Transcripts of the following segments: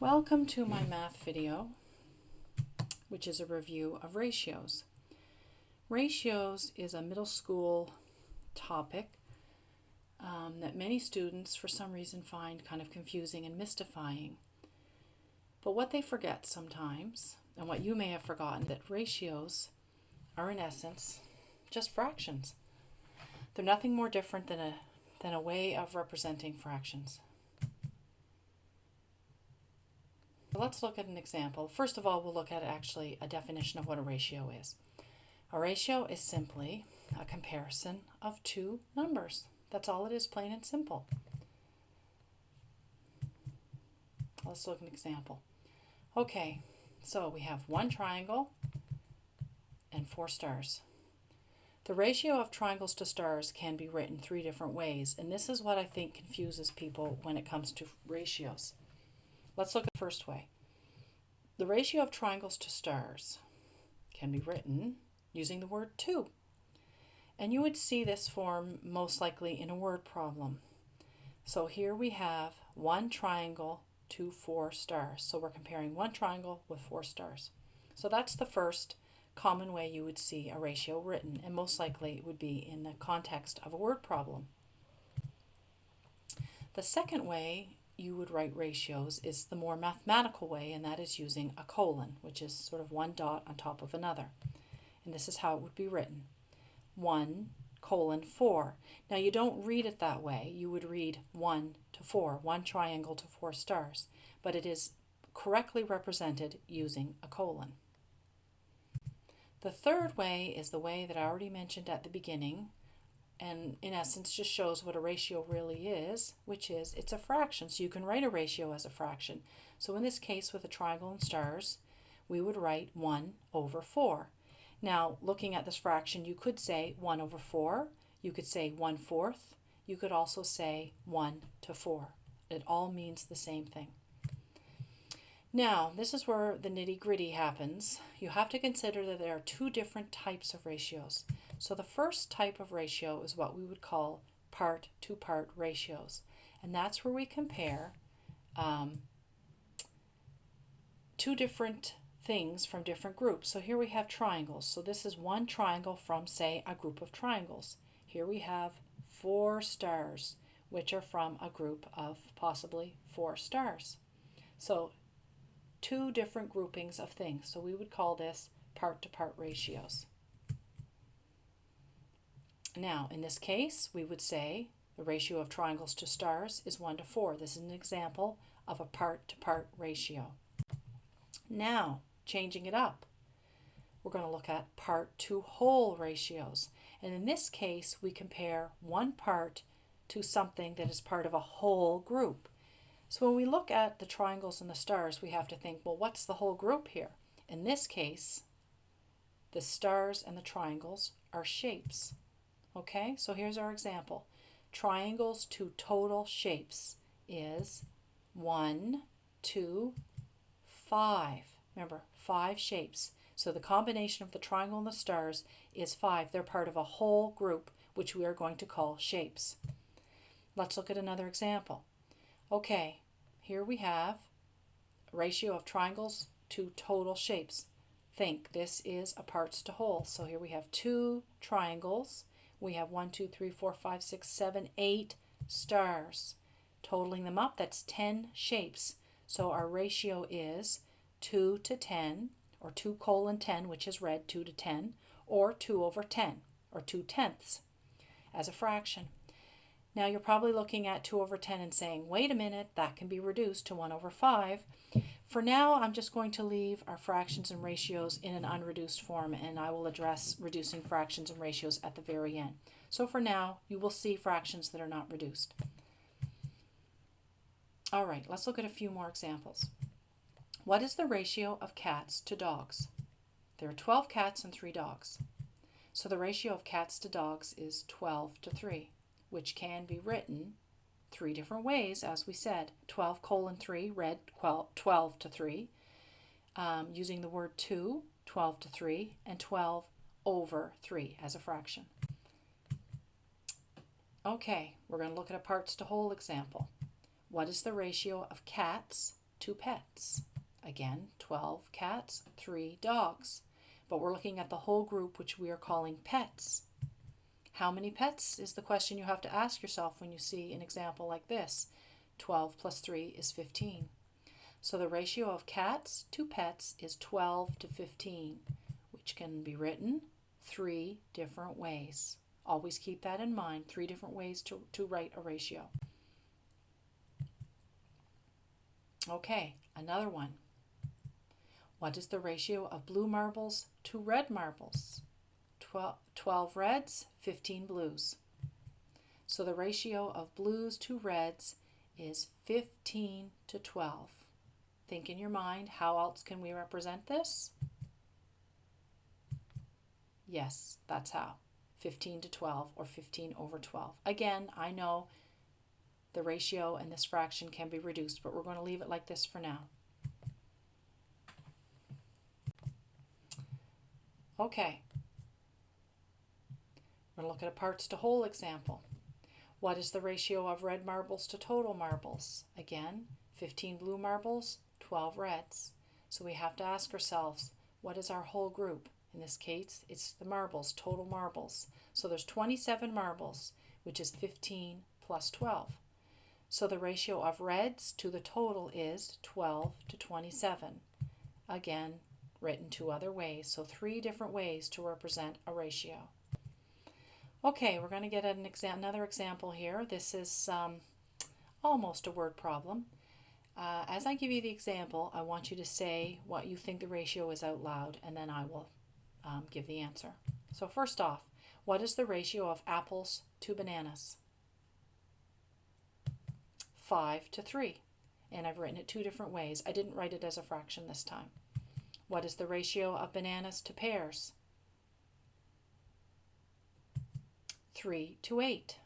Welcome to my math video, which is a review of ratios. Ratios is a middle school topic that many students for some reason find kind of confusing and mystifying. But what they forget sometimes, and what you may have forgotten, that ratios are in essence just fractions. They're nothing more different than a way of representing fractions. Let's look at an example. First of all, we'll look at actually a definition of what a ratio is. A ratio is simply a comparison of two numbers. That's all it is, plain and simple. Let's look at an example. Okay, so we have one triangle and 4 stars. The ratio of triangles to stars can be written 3 different ways, and this is what I think confuses people when it comes to ratios. Let's look at the first way. The ratio of triangles to stars can be written using the word 2. And you would see this form most likely in a word problem. So here we have one triangle to 4 stars. So we're comparing one triangle with 4 stars. So that's the first common way you would see a ratio written, and most likely it would be in the context of a word problem. The second way you would write ratios is the more mathematical way, and that is using a colon, which is sort of one dot on top of another. And this is how it would be written. 1:4. Now you don't read it that way. You would read 1 to 4, one triangle to 4 stars, but it is correctly represented using a colon. The third way is the way that I already mentioned at the beginning, and in essence just shows what a ratio really is, which is it's a fraction. So you can write a ratio as a fraction. So in this case with a triangle and stars, we would write 1/4. Now looking at this fraction, you could say 1/4, you could say 1/4, you could also say 1 to 4. It all means the same thing. Now, this is where the nitty-gritty happens. You have to consider that there are 2 different types of ratios. So the first type of ratio is what we would call part-to-part ratios. And that's where we compare 2 different things from different groups. So here we have triangles. So this is one triangle from, say, a group of triangles. Here we have 4 stars, which are from a group of possibly 4 stars. So 2 different groupings of things. So we would call this part-to-part ratios. Now, in this case, we would say the ratio of triangles to stars is 1 to 4. This is an example of a part-to-part ratio. Now, changing it up, we're going to look at part-to-whole ratios. And in this case, we compare one part to something that is part of a whole group. So when we look at the triangles and the stars, we have to think, well, what's the whole group here? In this case, the stars and the triangles are shapes. Okay, so here's our example. Triangles to total shapes is 1, 2, 5. Remember, 5 shapes. So the combination of the triangle and the stars is 5. They're part of a whole group, which we are going to call shapes. Let's look at another example. Okay, here we have a ratio of triangles to total shapes. Think this is a parts to whole. So here we have 2 triangles. We have 1, 2, 3, 4, 5, 6, 7, 8 stars. Totaling them up, that's 10 shapes. So our ratio is 2 to 10, or 2:10, which is red, 2 to 10, or 2/10, or 2/10 as a fraction. Now you're probably looking at 2/10 and saying, wait a minute, that can be reduced to 1/5. For now, I'm just going to leave our fractions and ratios in an unreduced form, and I will address reducing fractions and ratios at the very end. So for now, you will see fractions that are not reduced. All right, let's look at a few more examples. What is the ratio of cats to dogs? There are 12 cats and 3 dogs. So the ratio of cats to dogs is 12 to 3. Which can be written 3 different ways, as we said. 12:3, red, 12 to 3. Using the word 2, 12 to 3, and 12/3 as a fraction. Okay, we're going to look at a parts to whole example. What is the ratio of cats 2 pets. Again, 12 cats, 3 dogs. But we're looking at the whole group, which we are calling pets. How many pets is the question you have to ask yourself when you see an example like this. 12 plus 3 is 15. So the ratio of cats to pets is 12 to 15, which can be written 3 different ways. Always keep that in mind, 3 different ways to write a ratio. Okay, another one. What is the ratio of blue marbles to red marbles? 12 reds, 15 blues. So the ratio of blues to reds is 15 to 12. Think in your mind, how else can we represent this? Yes, that's how. 15 to 12 or 15 over 12. Again, I know the ratio and this fraction can be reduced, but we're going to leave it like this for now. Okay. We're going to look at a parts to whole example. What is the ratio of red marbles to total marbles? Again, 15 blue marbles, 12 reds. So we have to ask ourselves, what is our whole group? In this case, it's the marbles, total marbles. So there's 27 marbles, which is 15 plus 12. So the ratio of reds to the total is 12 to 27. Again, written 2 other ways. So 3 different ways to represent a ratio. Okay, we're going to get another example here. This is almost a word problem. As I give you the example, I want you to say what you think the ratio is out loud, and then I will give the answer. So first off, what is the ratio of apples to bananas? 5 to 3. And I've written it 2 different ways. I didn't write it as a fraction this time. What is the ratio of bananas to pears? 3 to 8.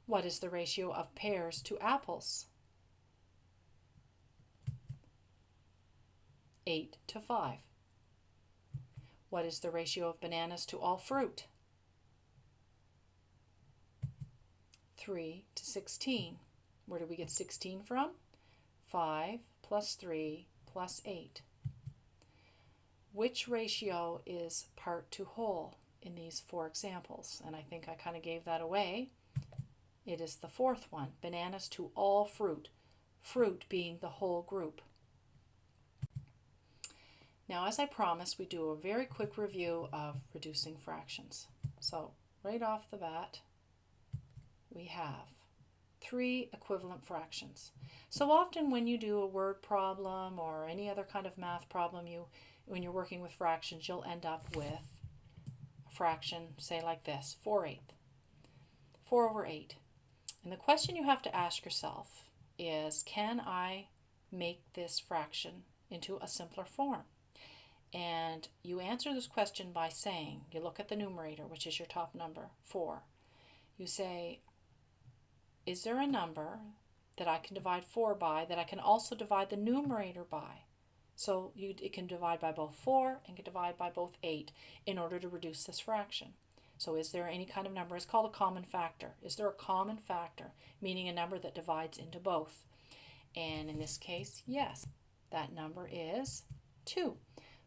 What is the ratio of pears to apples? 8 to 5. What is the ratio of bananas to all fruit? 3 to 16. Where do we get 16 from? 5 plus 3 plus 8. Which ratio is part to whole in these 4 examples? And I think I kind of gave that away. It is the 4th one, bananas to all fruit, fruit being the whole group. Now, as I promised, we do a very quick review of reducing fractions. So right off the bat, we have 3 equivalent fractions. So often when you do a word problem or any other kind of math problem, when you're working with fractions, you'll end up with a fraction, say like this, 4/8, 4 over 8. And the question you have to ask yourself is, can I make this fraction into a simpler form? And you answer this question by saying, you look at the numerator, which is your top number, 4. You say, is there a number that I can divide 4 by that I can also divide the numerator by? So it can divide by both 4 and can divide by both 8 in order to reduce this fraction. So is there any kind of number? It's called a common factor. Is there a common factor, meaning a number that divides into both? And in this case, yes, that number is 2.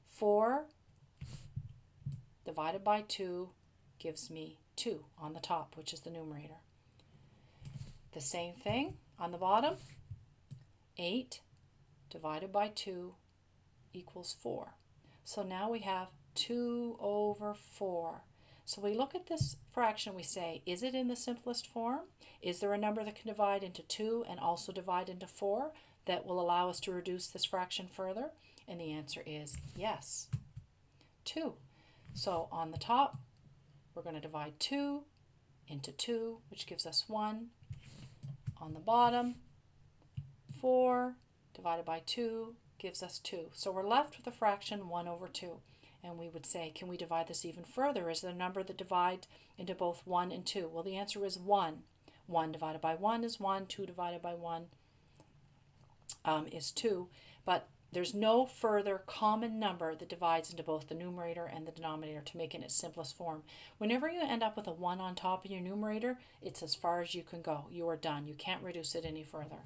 4 divided by 2 gives me 2 on the top, which is the numerator. The same thing on the bottom. 8 divided by 2 equals 4. So now we have 2 over 4. So we look at this fraction, we say, is it in the simplest form? Is there a number that can divide into 2 and also divide into 4 that will allow us to reduce this fraction further? And the answer is yes, 2. So on the top, we're going to divide 2 into 2, which gives us 1. On the bottom, 4 divided by 2 gives us 2. So we're left with a fraction 1 over 2. And we would say, can we divide this even further? Is there a number that divides into both 1 and 2? Well, the answer is 1. 1 divided by 1 is 1. 2 divided by 1 is 2. But there's no further common number that divides into both the numerator and the denominator to make it in its simplest form. Whenever you end up with a 1 on top in your numerator, it's as far as you can go. You are done. You can't reduce it any further.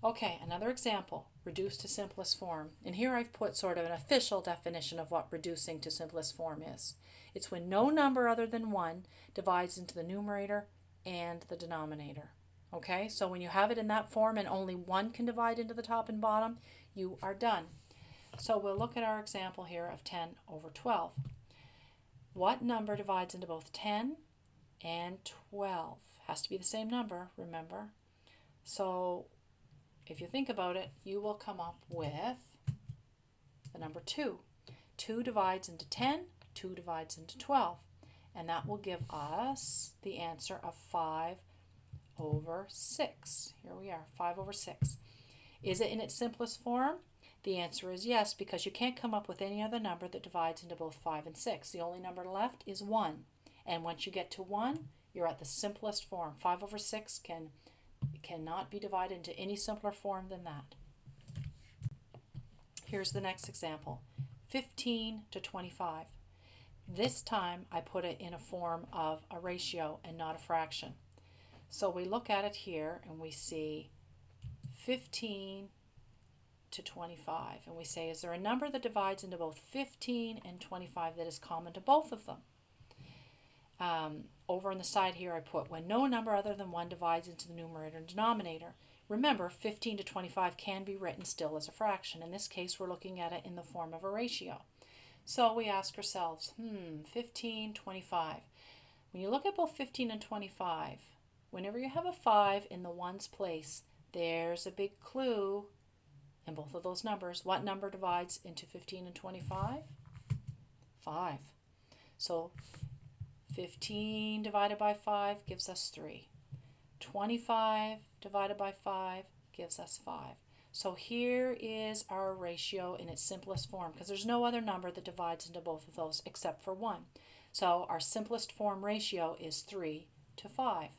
Okay, another example, reduced to simplest form. And here I've put sort of an official definition of what reducing to simplest form is. It's when no number other than 1 divides into the numerator and the denominator. Okay, so when you have it in that form and only 1 can divide into the top and bottom, you are done. So we'll look at our example here of 10 over 12. What number divides into both 10 and 12? Has to be the same number, remember. So if you think about it, you will come up with the number 2. 2 divides into 10, 2 divides into 12, and that will give us the answer of 5 over 6. Here we are, 5 over 6. Is it in its simplest form? The answer is yes, because you can't come up with any other number that divides into both 5 and 6. The only number left is 1, and once you get to 1, you're at the simplest form. 5 over 6 cannot be divided into any simpler form than that. Here's the next example, 15 to 25. This time I put it in a form of a ratio and not a fraction. So we look at it here and we see 15 to 25, and we say, is there a number that divides into both 15 and 25 that is common to both of them? Over on the side here I put when no number other than 1 divides into the numerator and denominator. Remember, 15 to 25 can be written still as a fraction. In this case, we're looking at it in the form of a ratio. So we ask ourselves, 15, 25. When you look at both 15 and 25, whenever you have a 5 in the ones place, there's a big clue in both of those numbers. What number divides into 15 and 25? 5. So 15 divided by 5 gives us 3. 25 divided by 5 gives us 5. So here is our ratio in its simplest form, because there's no other number that divides into both of those except for 1. So our simplest form ratio is 3 to 5.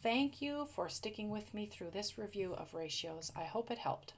Thank you for sticking with me through this review of ratios. I hope it helped.